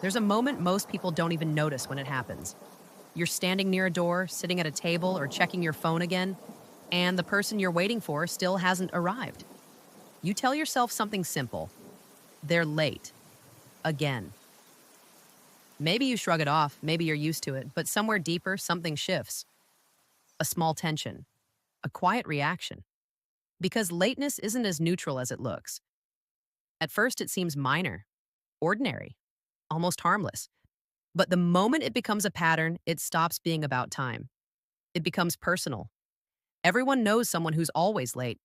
There's a moment most people don't even notice when it happens. You're standing near a door, sitting at a table, or checking your phone again, and the person you're waiting for still hasn't arrived. You tell yourself something simple: they're late. Again. Maybe you shrug it off, maybe you're used to it, but somewhere deeper, something shifts. A small tension, a quiet reaction. Because lateness isn't as neutral as it looks. At first, it seems minor, ordinary, almost harmless. But the moment it becomes a pattern, it stops being about time. It becomes personal. Everyone knows someone who's always late.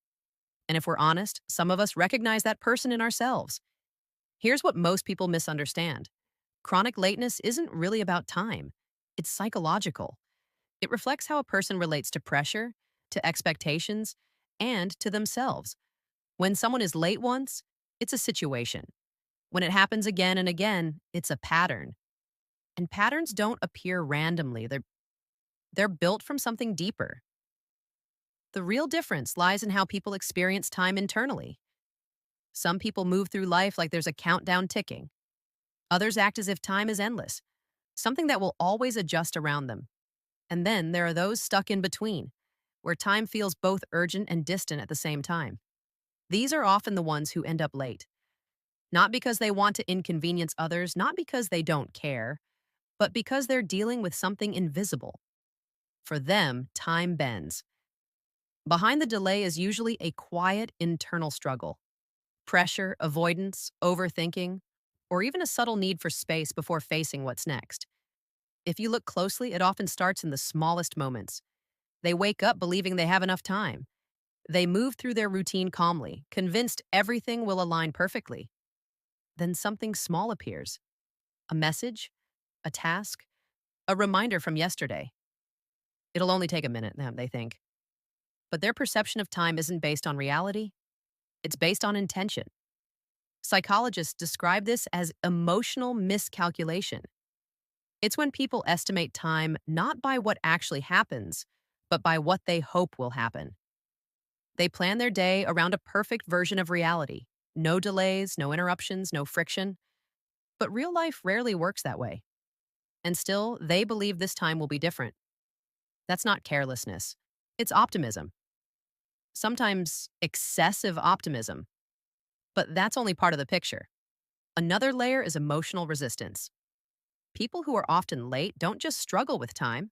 And if we're honest, some of us recognize that person in ourselves. Here's what most people misunderstand: chronic lateness isn't really about time, it's psychological. It reflects how a person relates to pressure, to expectations, and to themselves. When someone is late once, it's a situation. When it happens again and again, it's a pattern. And patterns don't appear randomly, they're built from something deeper. The real difference lies in how people experience time internally. Some people move through life like there's a countdown ticking. Others act as if time is endless, something that will always adjust around them. And then there are those stuck in between, where time feels both urgent and distant at the same time. These are often the ones who end up late. Not because they want to inconvenience others, not because they don't care, but because they're dealing with something invisible. For them, time bends. Behind the delay is usually a quiet internal struggle: pressure, avoidance, overthinking, or even a subtle need for space before facing what's next. If you look closely, it often starts in the smallest moments. They wake up believing they have enough time. They move through their routine calmly, convinced everything will align perfectly. Then something small appears: a message, a task, a reminder from yesterday. It'll only take a minute, they think. But their perception of time isn't based on reality, it's based on intention. Psychologists describe this as emotional miscalculation. It's when people estimate time not by what actually happens, but by what they hope will happen. They plan their day around a perfect version of reality: no delays, no interruptions, no friction. But real life rarely works that way. And still, they believe this time will be different. That's not carelessness, it's optimism. Sometimes excessive optimism. But that's only part of the picture. Another layer is emotional resistance. People who are often late don't just struggle with time,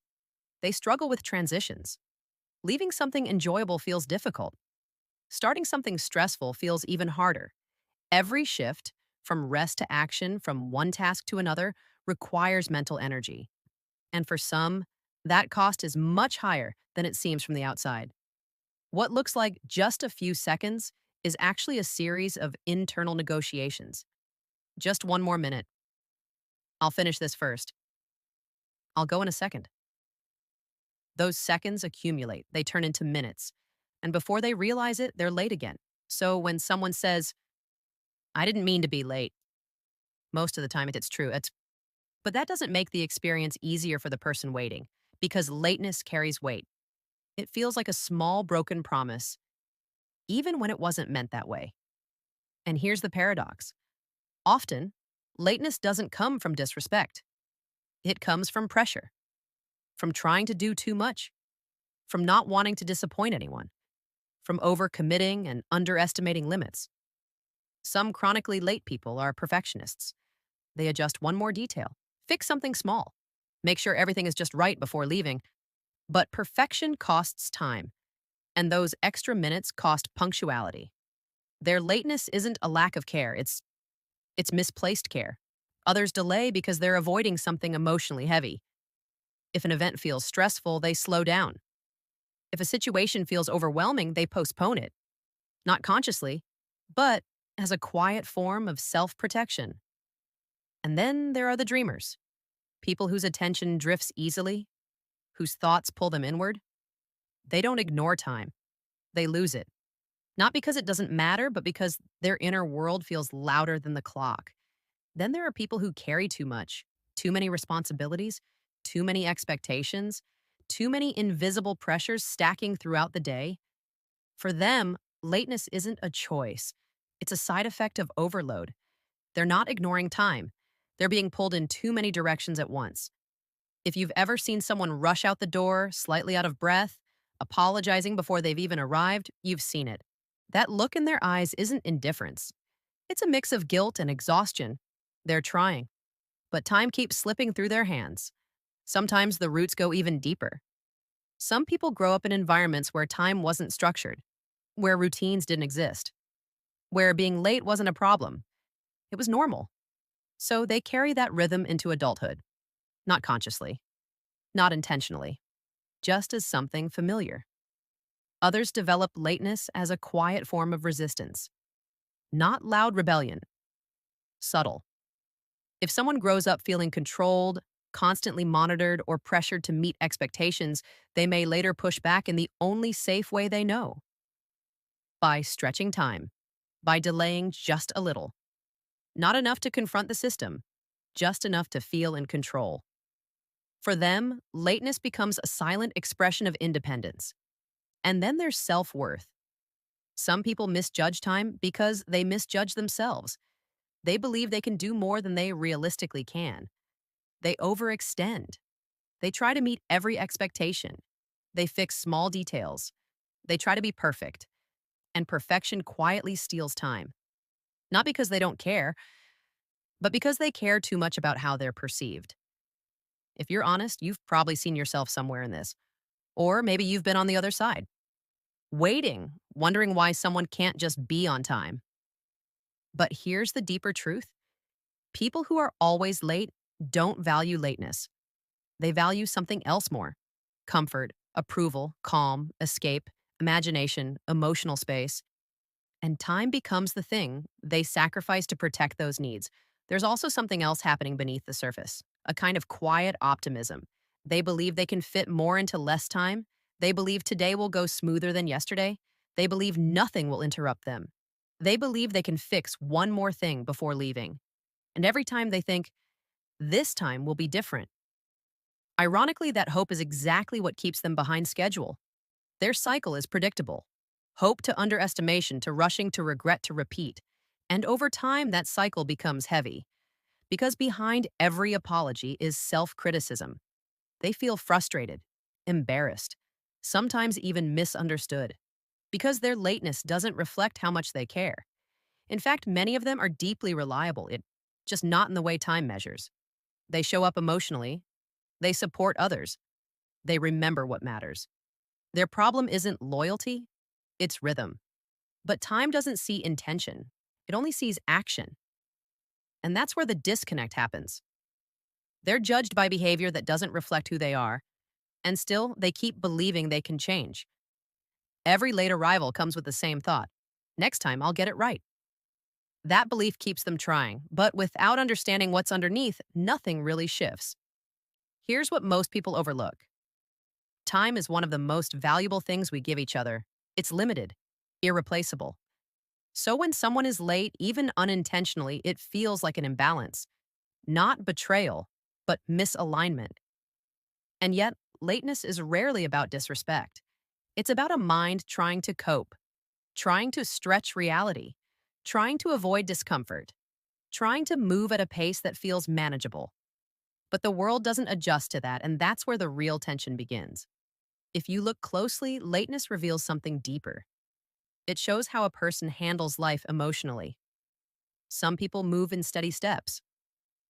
they struggle with transitions. Leaving something enjoyable feels difficult. Starting something stressful feels even harder. Every shift, from rest to action, from one task to another, requires mental energy. And for some, that cost is much higher than it seems from the outside. What looks like just a few seconds is actually a series of internal negotiations. Just one more minute. I'll finish this first. I'll go in a second. Those seconds accumulate, they turn into minutes. And before they realize it, they're late again. So when someone says, "I didn't mean to be late," most of the time it's true. But that doesn't make the experience easier for the person waiting, because lateness carries weight. It feels like a small broken promise, even when it wasn't meant that way. And here's the paradox: often, lateness doesn't come from disrespect. It comes from pressure, from trying to do too much, from not wanting to disappoint anyone, from overcommitting and underestimating limits. Some chronically late people are perfectionists. They adjust one more detail, fix something small, make sure everything is just right before leaving. But perfection costs time, and those extra minutes cost punctuality. Their lateness isn't a lack of care, it's misplaced care. Others delay because they're avoiding something emotionally heavy. If an event feels stressful, they slow down. If a situation feels overwhelming, they postpone it. Not consciously, but as a quiet form of self-protection. And then there are the dreamers, people whose attention drifts easily, whose thoughts pull them inward. They don't ignore time, they lose it. Not because it doesn't matter, but because their inner world feels louder than the clock. Then there are people who carry too much, too many responsibilities, too many expectations, too many invisible pressures stacking throughout the day. For them, lateness isn't a choice, it's a side effect of overload. They're not ignoring time, They're being pulled in too many directions at once. If you've ever seen someone rush out the door, slightly out of breath, apologizing before they've even arrived, you've seen it. That look in their eyes isn't indifference. It's a mix of guilt and exhaustion. They're trying, but time keeps slipping through their hands. Sometimes the roots go even deeper. Some people grow up in environments where time wasn't structured, where routines didn't exist, where being late wasn't a problem. It was normal. So they carry that rhythm into adulthood, not consciously, not intentionally, just as something familiar. Others develop lateness as a quiet form of resistance, not loud rebellion, subtle. If someone grows up feeling controlled, constantly monitored, or pressured to meet expectations, they may later push back in the only safe way they know, by stretching time, by delaying just a little. Not enough to confront the system, just enough to feel in control. For them, lateness becomes a silent expression of independence. And then there's self-worth. Some people misjudge time because they misjudge themselves. They believe they can do more than they realistically can. They overextend. They try to meet every expectation. They fix small details. They try to be perfect. And perfection quietly steals time. Not because they don't care, but because they care too much about how they're perceived. If you're honest, you've probably seen yourself somewhere in this. Or maybe you've been on the other side, waiting, wondering why someone can't just be on time. But here's the deeper truth. People who are always late don't value lateness. They value something else more: comfort, approval, calm, escape, imagination, emotional space. And time becomes the thing they sacrifice to protect those needs. There's also something else happening beneath the surface, a kind of quiet optimism. They believe they can fit more into less time. They believe today will go smoother than yesterday. They believe nothing will interrupt them. They believe they can fix one more thing before leaving. And every time they think, this time will be different. Ironically, that hope is exactly what keeps them behind schedule. Their cycle is predictable. Hope to underestimation to rushing to regret to repeat. And over time, that cycle becomes heavy. Because behind every apology is self-criticism. They feel frustrated, embarrassed, sometimes even misunderstood. Because their lateness doesn't reflect how much they care. In fact, many of them are deeply reliable, just not in the way time measures. They show up emotionally. They support others. They remember what matters. Their problem isn't loyalty, it's rhythm. But time doesn't see intention. It only sees action. And that's where the disconnect happens. They're judged by behavior that doesn't reflect who they are, and still they keep believing they can change. Every late arrival comes with the same thought: next time I'll get it right. That belief keeps them trying, but without understanding what's underneath, nothing really shifts. Here's what most people overlook. Time is one of the most valuable things we give each other. It's limited, irreplaceable. So when someone is late, even unintentionally, it feels like an imbalance. Not betrayal, but misalignment. And yet, lateness is rarely about disrespect. It's about a mind trying to cope, trying to stretch reality, trying to avoid discomfort, trying to move at a pace that feels manageable. But the world doesn't adjust to that, and that's where the real tension begins. If you look closely, lateness reveals something deeper. It shows how a person handles life emotionally. Some people move in steady steps.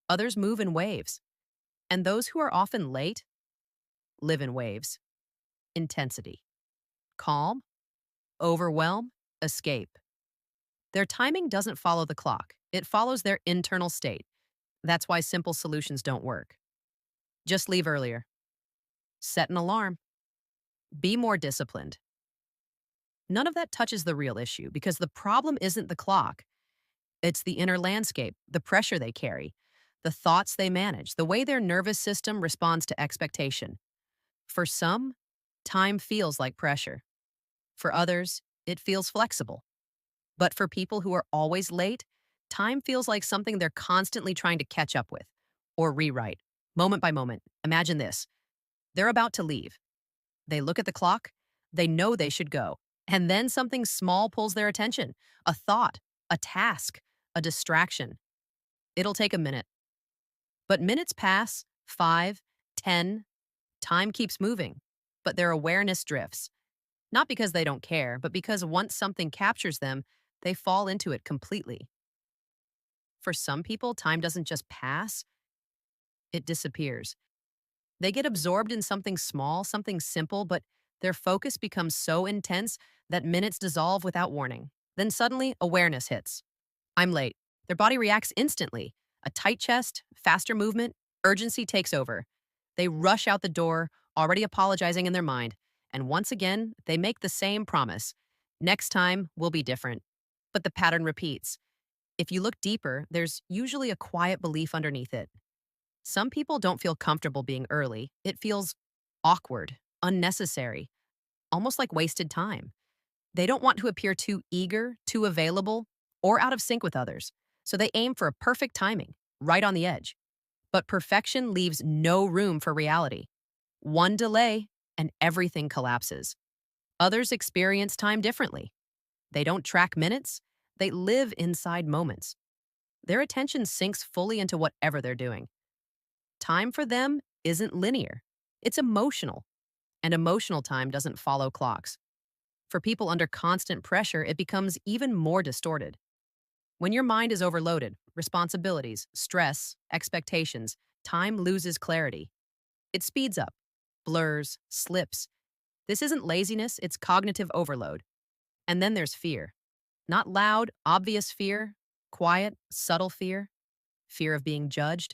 Others move in waves. And those who are often late live in waves. Intensity. Calm, overwhelm, escape. Their timing doesn't follow the clock. It follows their internal state. That's why simple solutions don't work. Just leave earlier. Set an alarm. Be more disciplined. None of that touches the real issue because the problem isn't the clock. It's the inner landscape, the pressure they carry, the thoughts they manage, the way their nervous system responds to expectation. For some, time feels like pressure. For others, it feels flexible. But for people who are always late, time feels like something they're constantly trying to catch up with or rewrite, moment by moment. Imagine this. They're about to leave. They look at the clock. They know they should go. And then something small pulls their attention. A thought, a task, a distraction. It'll take a minute. But minutes pass, 5, 10, time keeps moving, but their awareness drifts. Not because they don't care, but because once something captures them, they fall into it completely. For some people, time doesn't just pass, it disappears. They get absorbed in something small, something simple, but their focus becomes so intense that minutes dissolve without warning. Then suddenly, awareness hits. I'm late. Their body reacts instantly. A tight chest, faster movement, urgency takes over. They rush out the door, already apologizing in their mind. And once again, they make the same promise. Next time will be different. But the pattern repeats. If you look deeper, there's usually a quiet belief underneath it. Some people don't feel comfortable being early. It feels awkward, unnecessary, almost like wasted time. They don't want to appear too eager, too available, or out of sync with others. So they aim for a perfect timing, right on the edge. But perfection leaves no room for reality. One delay, and everything collapses. Others experience time differently. They don't track minutes, they live inside moments. Their attention sinks fully into whatever they're doing. Time for them isn't linear, it's emotional, and emotional time doesn't follow clocks. For people under constant pressure, it becomes even more distorted. When your mind is overloaded, responsibilities, stress, expectations, time loses clarity. It speeds up, blurs, slips. This isn't laziness, it's cognitive overload. And then there's fear. Not loud, obvious fear, quiet, subtle fear. Fear of being judged,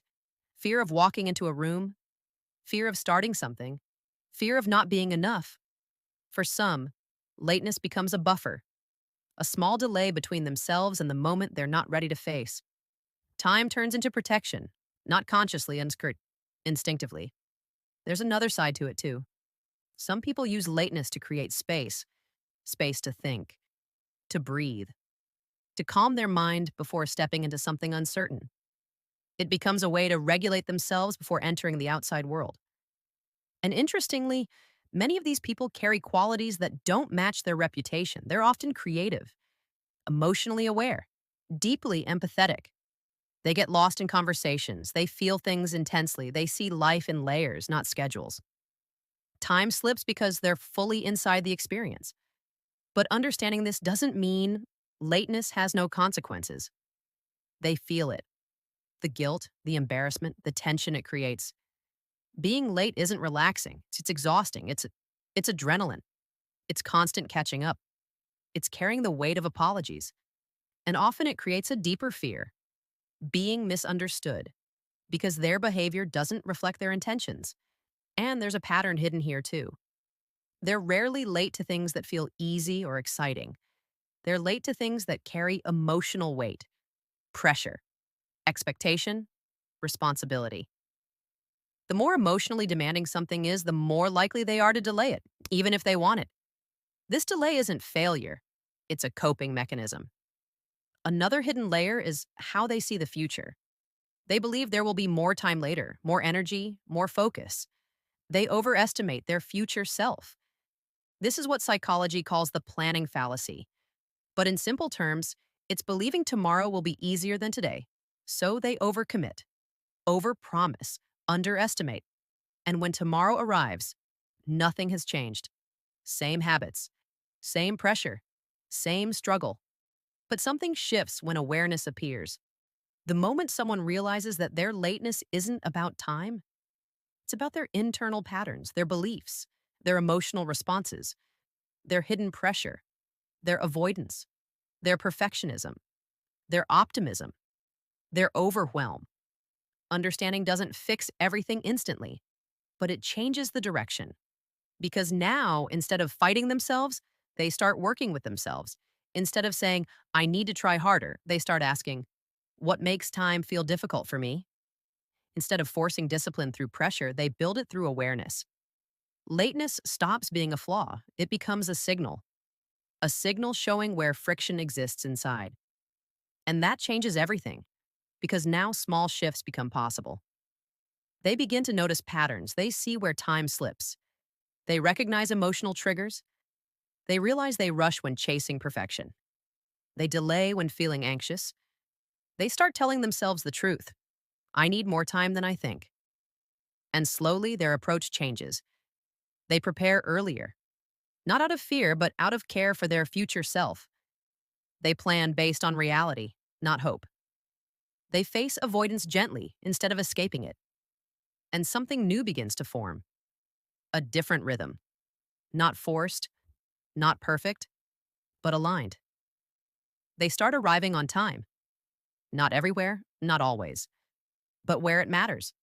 fear of walking into a room, fear of starting something, fear of not being enough. For some, lateness becomes a buffer, a small delay between themselves and the moment they're not ready to face. Time turns into protection, not consciously, instinctively. There's another side to it, too. Some people use lateness to create space, space to think, to breathe, to calm their mind before stepping into something uncertain. It becomes a way to regulate themselves before entering the outside world. And interestingly, many of these people carry qualities that don't match their reputation. They're often creative, emotionally aware, deeply empathetic. They get lost in conversations. They feel things intensely. They see life in layers, not schedules. Time slips because they're fully inside the experience. But understanding this doesn't mean lateness has no consequences. They feel it. The guilt, the embarrassment, the tension it creates. Being late isn't relaxing. It's exhausting. It's adrenaline. It's constant catching up. It's carrying the weight of apologies. And often it creates a deeper fear, being misunderstood, because their behavior doesn't reflect their intentions. And there's a pattern hidden here, too. They're rarely late to things that feel easy or exciting. They're late to things that carry emotional weight, pressure, expectation, responsibility. The more emotionally demanding something is, the more likely they are to delay it, even if they want it. This delay isn't failure, it's a coping mechanism. Another hidden layer is how they see the future. They believe there will be more time later, more energy, more focus. They overestimate their future self. This is what psychology calls the planning fallacy. But in simple terms, it's believing tomorrow will be easier than today. So they overcommit, overpromise, underestimate. And when tomorrow arrives, nothing has changed. Same habits, same pressure, same struggle. But something shifts when awareness appears. The moment someone realizes that their lateness isn't about time, it's about their internal patterns, their beliefs, their emotional responses, their hidden pressure, their avoidance, their perfectionism, their optimism, their overwhelm. Understanding doesn't fix everything instantly, but it changes the direction. Because now, instead of fighting themselves, they start working with themselves. Instead of saying, I need to try harder, they start asking, what makes time feel difficult for me? Instead of forcing discipline through pressure, they build it through awareness. Lateness stops being a flaw, it becomes a signal showing where friction exists inside. And that changes everything, because now small shifts become possible. They begin to notice patterns, they see where time slips. They recognize emotional triggers. They realize they rush when chasing perfection. They delay when feeling anxious. They start telling themselves the truth. I need more time than I think. And slowly, their approach changes. They prepare earlier, not out of fear, but out of care for their future self. They plan based on reality, not hope. They face avoidance gently instead of escaping it. And something new begins to form, a different rhythm, not forced, not perfect, but aligned. They start arriving on time, not everywhere, not always, but where it matters,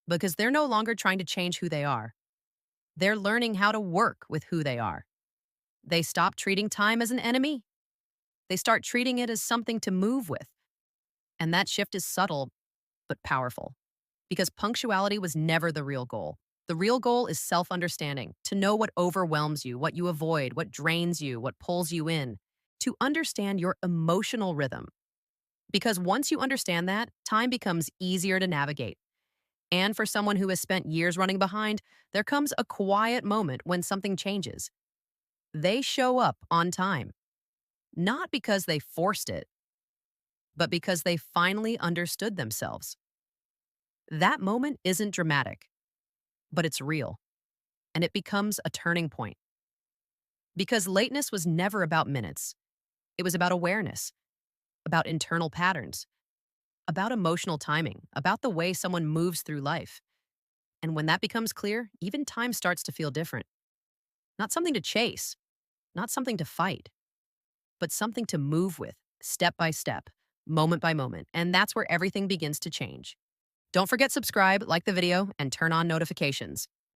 because they're no longer trying to change who they are. They're learning how to work with who they are. They stop treating time as an enemy. They start treating it as something to move with. And that shift is subtle, but powerful, because punctuality was never the real goal. The real goal is self-understanding, to know what overwhelms you, what you avoid, what drains you, what pulls you in, to understand your emotional rhythm. Because once you understand that, time becomes easier to navigate. And for someone who has spent years running behind, there comes a quiet moment when something changes. They show up on time, not because they forced it, but because they finally understood themselves. That moment isn't dramatic, but it's real, and it becomes a turning point. Because lateness was never about minutes. It was about awareness, about internal patterns, about emotional timing, about the way someone moves through life. And when that becomes clear, even time starts to feel different. Not something to chase, not something to fight, but something to move with, step by step, moment by moment. And that's where everything begins to change. Don't forget subscribe, like the video, and turn on notifications.